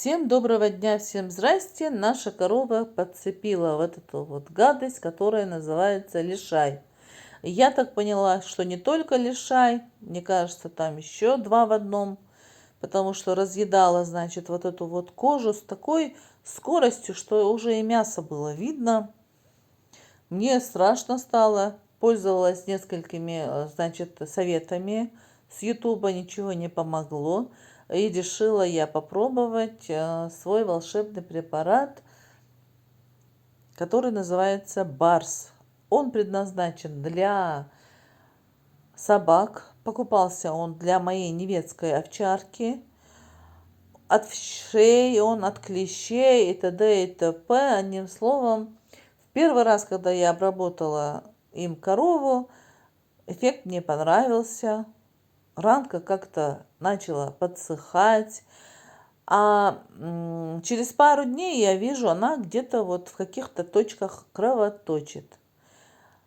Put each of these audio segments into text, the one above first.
Всем доброго дня, всем здрасте. Наша корова подцепила вот эту вот гадость, которая называется лишай. Я так поняла, что не только лишай, мне кажется, там еще два в одном, потому что разъедала, значит, вот эту вот кожу с такой скоростью, что уже и мясо было видно. Мне страшно стало, пользовалась несколькими, значит, советами с Ютуба, ничего не помогло. И решила я попробовать свой волшебный препарат, который называется Барс. Он предназначен для собак. Покупался он для моей немецкой овчарки. От вшей он, от клещей и т.д. и т.п. Одним словом, в первый раз, когда я обработала им корову, эффект мне понравился. Ранка как-то начала подсыхать. А через пару дней я вижу, она где-то вот в каких-то точках кровоточит.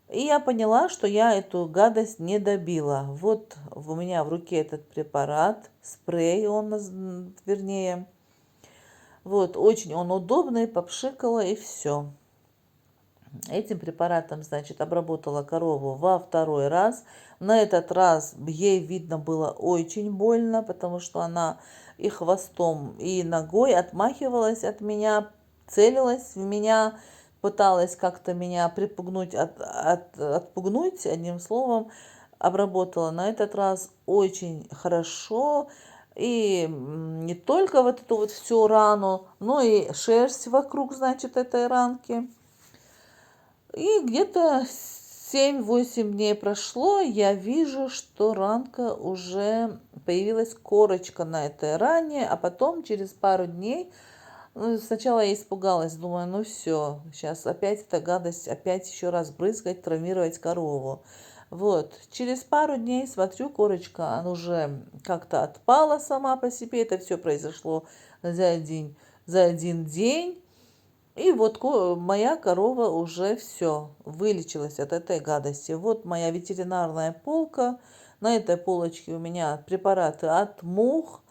И я поняла, что я эту гадость не добила. Вот у меня в руке этот препарат, спрей он, вернее. Вот, очень он удобный, попшикала и все. Этим препаратом, значит, обработала корову во второй раз. На этот раз ей, видно, было очень больно, потому что она и хвостом, и ногой отмахивалась от меня, целилась в меня, пыталась как-то меня припугнуть, отпугнуть, одним словом, обработала на этот раз очень хорошо. И не только вот эту вот всю рану, но и шерсть вокруг, значит, этой ранки. И где-то 7-8 дней прошло, я вижу, что ранка уже появилась корочка на этой ране, а потом через пару дней, сначала я испугалась, думаю, ну все, сейчас опять эта гадость, опять еще раз брызгать, травмировать корову. Вот, через пару дней смотрю, корочка, она уже как-то отпала сама по себе, это все произошло за один день. И вот моя корова уже все, вылечилась от этой гадости. Вот моя ветеринарная полка. На этой полочке у меня препараты от мух,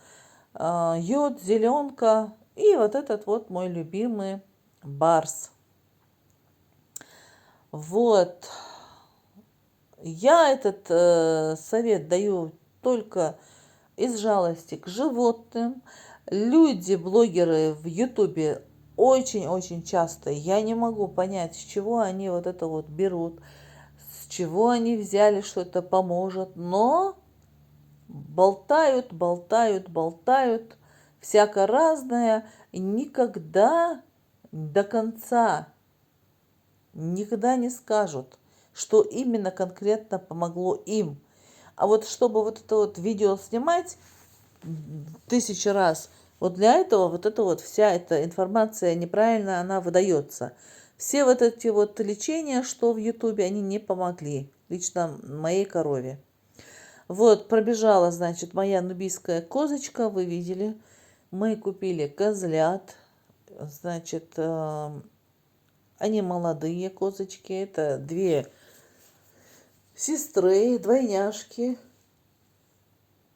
йод, зеленка и вот этот вот мой любимый Барс. Вот. Я этот совет даю только из жалости к животным. Люди, блогеры в Ютубе очень-очень часто, я не могу понять, с чего они вот это вот берут, с чего они взяли, что это поможет, но болтают, болтают, болтают, всяко разное, и никогда до конца, никогда не скажут, что именно конкретно помогло им. А вот чтобы вот это вот видео снимать 1000 раз, вот для этого вот эта вот вся эта информация неправильно она выдается. Все вот эти вот лечения, что в Ютубе, они не помогли. Лично моей корове. Вот, пробежала, значит, моя нубийская козочка, вы видели. Мы купили козлят, значит, они молодые козочки, это две сестры, двойняшки.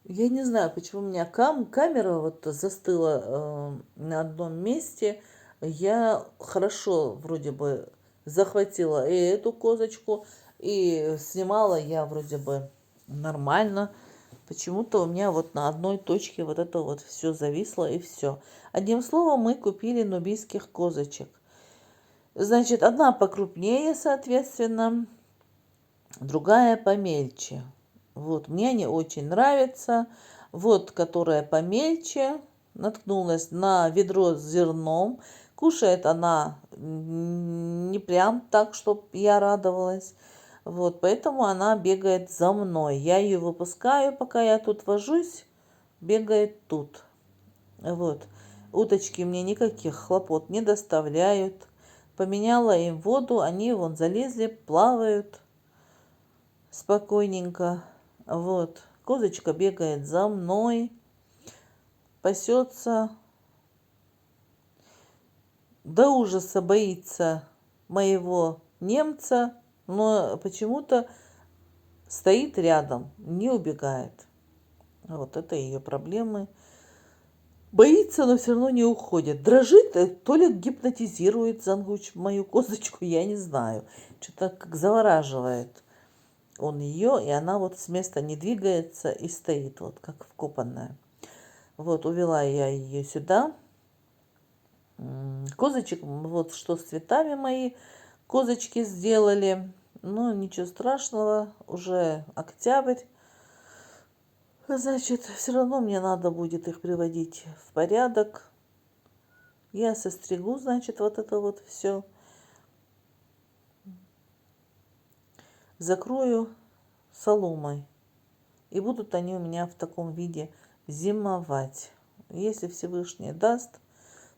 Я не знаю, почему у меня камера вот застыла на одном месте. Я хорошо вроде бы захватила и эту козочку, и снимала я вроде бы нормально. Почему-то у меня вот на одной точке вот это вот все зависло и все. Одним словом, мы купили нубийских козочек. Значит, одна покрупнее, соответственно, другая помельче. Вот, мне они очень нравятся. Вот, которая помельче, наткнулась на ведро с зерном. Кушает она не прям так, чтобы я радовалась. Вот, поэтому она бегает за мной. Я ее выпускаю, пока я тут вожусь, бегает тут. Вот. Уточки мне никаких хлопот не доставляют. Поменяла им воду, они вон залезли, плавают спокойненько. Вот. Козочка бегает за мной, пасется, до ужаса боится моего немца, но почему-то стоит рядом, не убегает. Вот это ее проблемы. Боится, но все равно не уходит. Дрожит, то ли гипнотизирует Зангуч мою козочку, я не знаю. Что-то как завораживает он ее, и она вот с места не двигается и стоит, вот как вкопанная. Вот, увела я ее сюда. Козочек, вот что с цветами мои козочки сделали. Ну, ничего страшного, уже октябрь. Значит, все равно мне надо будет их приводить в порядок. Я состригу, значит, вот это вот все. Закрою соломой. И будут они у меня в таком виде зимовать. Если Всевышний даст,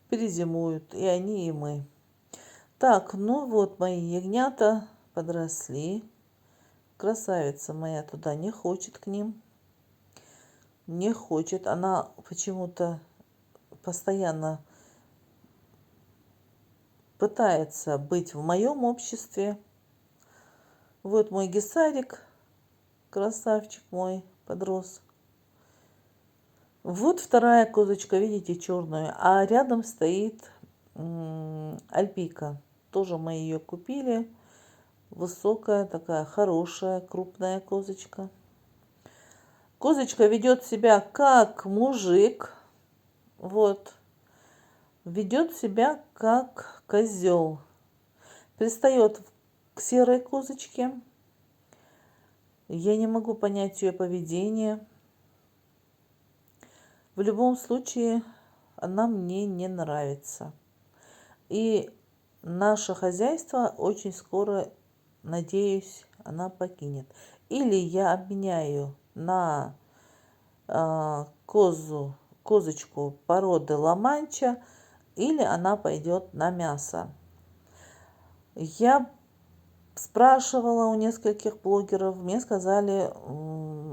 перезимуют и они, и мы. Так, ну вот мои ягнята подросли. Красавица моя туда не хочет к ним. Не хочет. Она почему-то постоянно пытается быть в моем обществе. Вот мой гесарик, красавчик мой, подрос. Вот вторая козочка, видите, черная. А рядом стоит альпийка. Тоже мы ее купили. Высокая, такая хорошая, крупная козочка. Козочка ведет себя как мужик. Вот. Ведет себя как козел. Пристает к серой козочке. Я не могу понять ее поведение. В любом случае, она мне не нравится. И наше хозяйство очень скоро, надеюсь, она покинет. Или я обменяю на козочку породы ла-манча, или она пойдет на мясо. Я спрашивала у нескольких блогеров, мне сказали,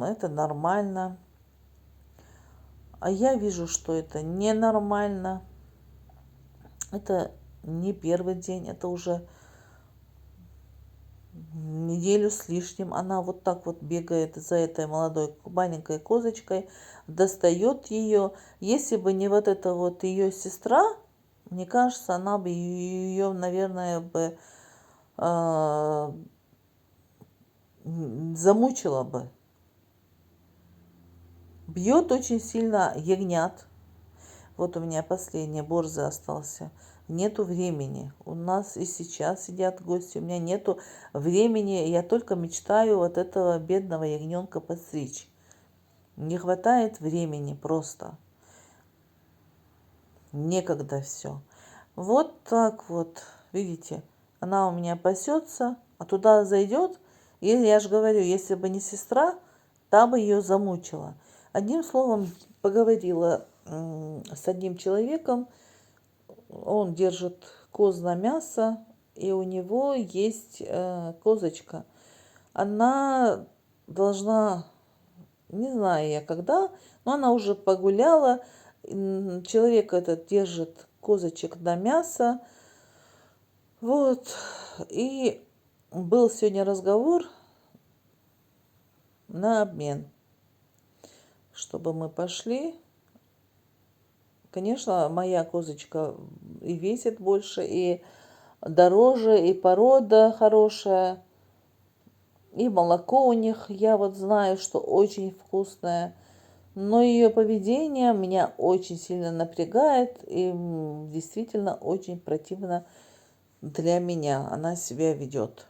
это нормально. А я вижу, что это ненормально. Это не первый день, это уже неделю с лишним. Она вот так вот бегает за этой молодой маленькой козочкой, достает ее. Если бы не вот эта вот ее сестра, мне кажется, она бы ее, наверное, бы замучила бы. Бьет очень сильно ягнят. Вот у меня последний борзый остался. Нету времени. У нас и сейчас сидят гости. У меня нету времени. Я только мечтаю вот этого бедного ягненка подстричь. Не хватает времени просто. Некогда все. Вот так вот. Видите, она у меня пасется, а туда зайдет. И я же говорю, если бы не сестра, та бы ее замучила. Одним словом, поговорила с одним человеком, он держит коз на мясо, и у него есть козочка. Она должна, не знаю я когда, но она уже погуляла. Человек этот держит козочек на мясо. Вот. И был сегодня разговор на обмен, чтобы мы пошли. Конечно, моя козочка и весит больше, и дороже, и порода хорошая, и молоко у них, я вот знаю, что очень вкусное. Но ее поведение меня очень сильно напрягает, и действительно очень противно для меня она себя ведет.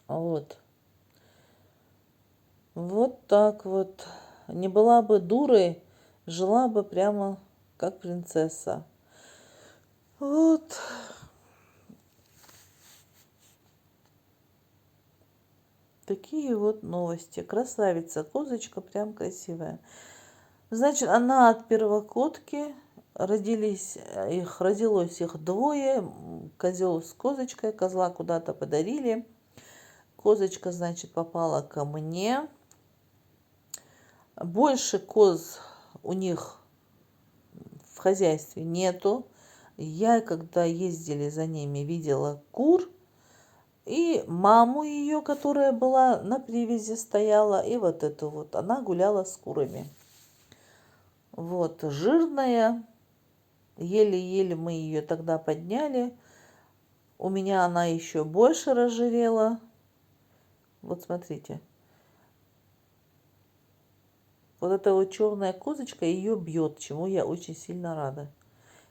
Вот. Вот так вот. Не была бы дурой, жила бы прямо как принцесса. Вот. Такие вот новости. Красавица, козочка прям красивая. Значит, она от первокотки. Родилось их двое. Козел с козочкой. Козла куда-то подарили. Козочка, значит, попала ко мне. Больше коз у них в хозяйстве нету. Я, когда ездили за ними, видела кур. И маму ее, которая была на привязи, стояла. И вот эту вот. Она гуляла с курами. Вот, жирная. Еле-еле мы ее тогда подняли. У меня она еще больше разжирела. Вот смотрите. Вот эта вот черная козочка ее бьет, чему я очень сильно рада.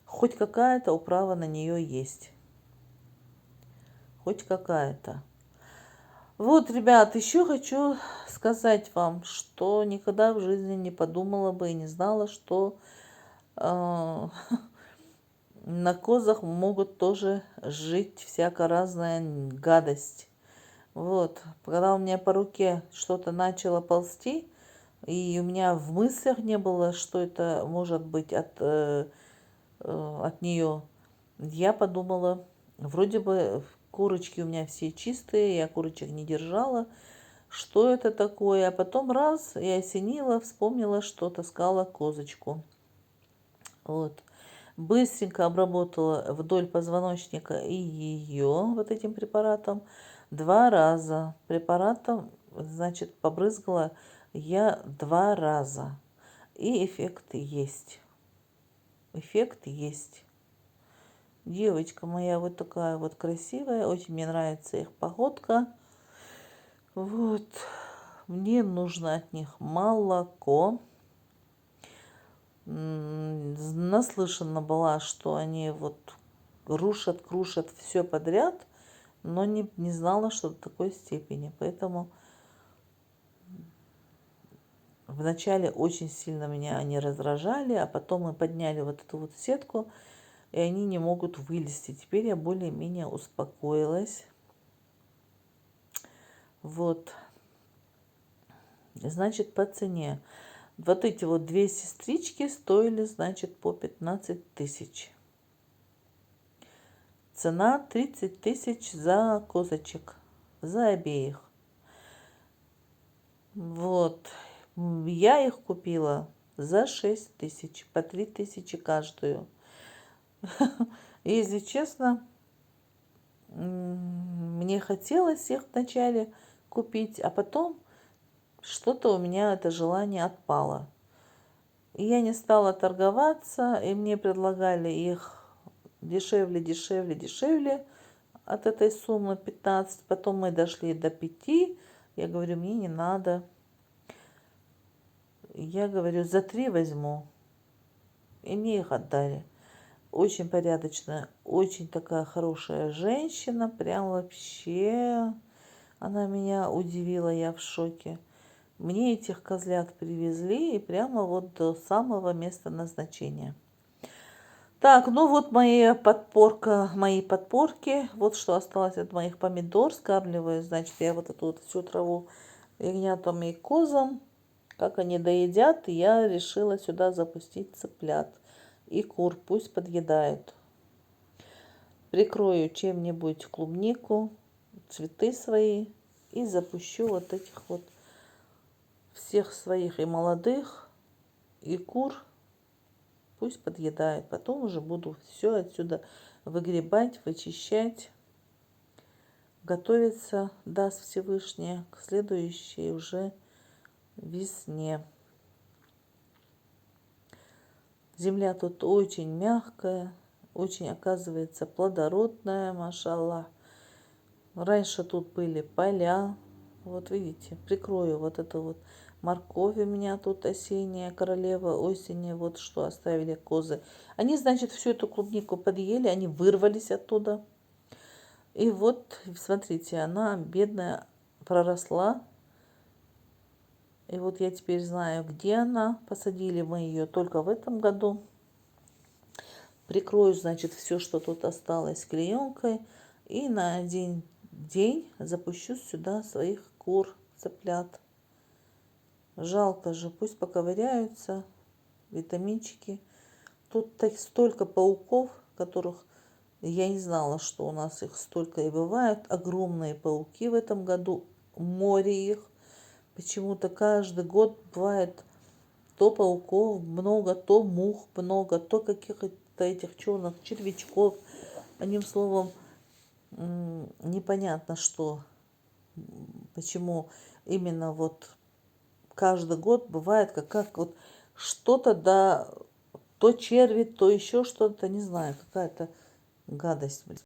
Хоть какая-то управа на нее есть. Хоть какая-то. Вот, ребят, еще хочу сказать вам, что никогда в жизни не подумала бы и не знала, что на козах могут тоже жить всякая разная гадость. Вот, когда у меня по руке что-то начало ползти, и у меня в мыслях не было, что это может быть от нее, я подумала, вроде бы курочки у меня все чистые, я курочек не держала, что это такое, а потом раз, я осенила, вспомнила, что таскала козочку. Вот. Быстренько обработала вдоль позвоночника и ее вот этим препаратом 2 раза. Препаратом, значит, побрызгала я 2 раза. И эффект есть. Эффект есть. Девочка моя вот такая вот красивая. Очень мне нравится их походка. Вот. Мне нужно от них молоко. Наслышана была, что они вот рушат, крушат все подряд, но не знала, что до такой степени. Поэтому вначале очень сильно меня они раздражали, а потом мы подняли вот эту вот сетку, и они не могут вылезти. Теперь я более-менее успокоилась. Вот. Значит, по цене. Вот эти вот 2 сестрички стоили, значит, по 15 тысяч. Цена 30 тысяч за козочек, за обеих. Вот. Я их купила за 6 тысяч, по 3 тысячи каждую. И, если честно, мне хотелось их вначале купить, а потом что-то у меня это желание отпало. И я не стала торговаться, и мне предлагали их дешевле, дешевле, дешевле от этой суммы 15. Потом мы дошли до 5. Я говорю, мне не надо. Я говорю, за 3 возьму. И мне их отдали. Очень порядочная, очень такая хорошая женщина. Прям вообще она меня удивила, я в шоке. Мне этих козлят привезли и прямо вот до самого места назначения. Так, ну вот мои подпорки. Вот что осталось от моих помидор. Скармливаю, значит, я вот эту вот всю траву ягнятам и козам. Как они доедят, я решила сюда запустить цыплят и кур. Пусть подъедают. Прикрою чем-нибудь клубнику, цветы свои и запущу вот этих вот всех своих и молодых, и кур. Пусть подъедают. Потом уже буду все отсюда выгребать, вычищать. Готовиться, даст Всевышний, к следующей уже весне. Земля тут очень мягкая, очень, оказывается, плодородная, машаллах. Раньше тут были поля. Вот видите, прикрою вот это вот морковь у меня тут осенняя, королева осени, вот что оставили козы. Они, значит, всю эту клубнику подъели, они вырвались оттуда. И вот, смотрите, она, бедная, проросла. И вот я теперь знаю, где она. Посадили мы ее только в этом году. Прикрою, значит, все, что тут осталось, клеенкой. И на один день запущу сюда своих кур, цыплят. Жалко же, пусть поковыряются, витаминчики. Тут так столько пауков, которых я не знала, что у нас их столько и бывает. Огромные пауки в этом году, море их. Почему-то каждый год бывает то пауков много, то мух много, то каких-то этих черных червячков. Одним словом, непонятно что, почему именно вот каждый год бывает как вот что-то, да, то черви, то еще что-то, не знаю, какая-то гадость.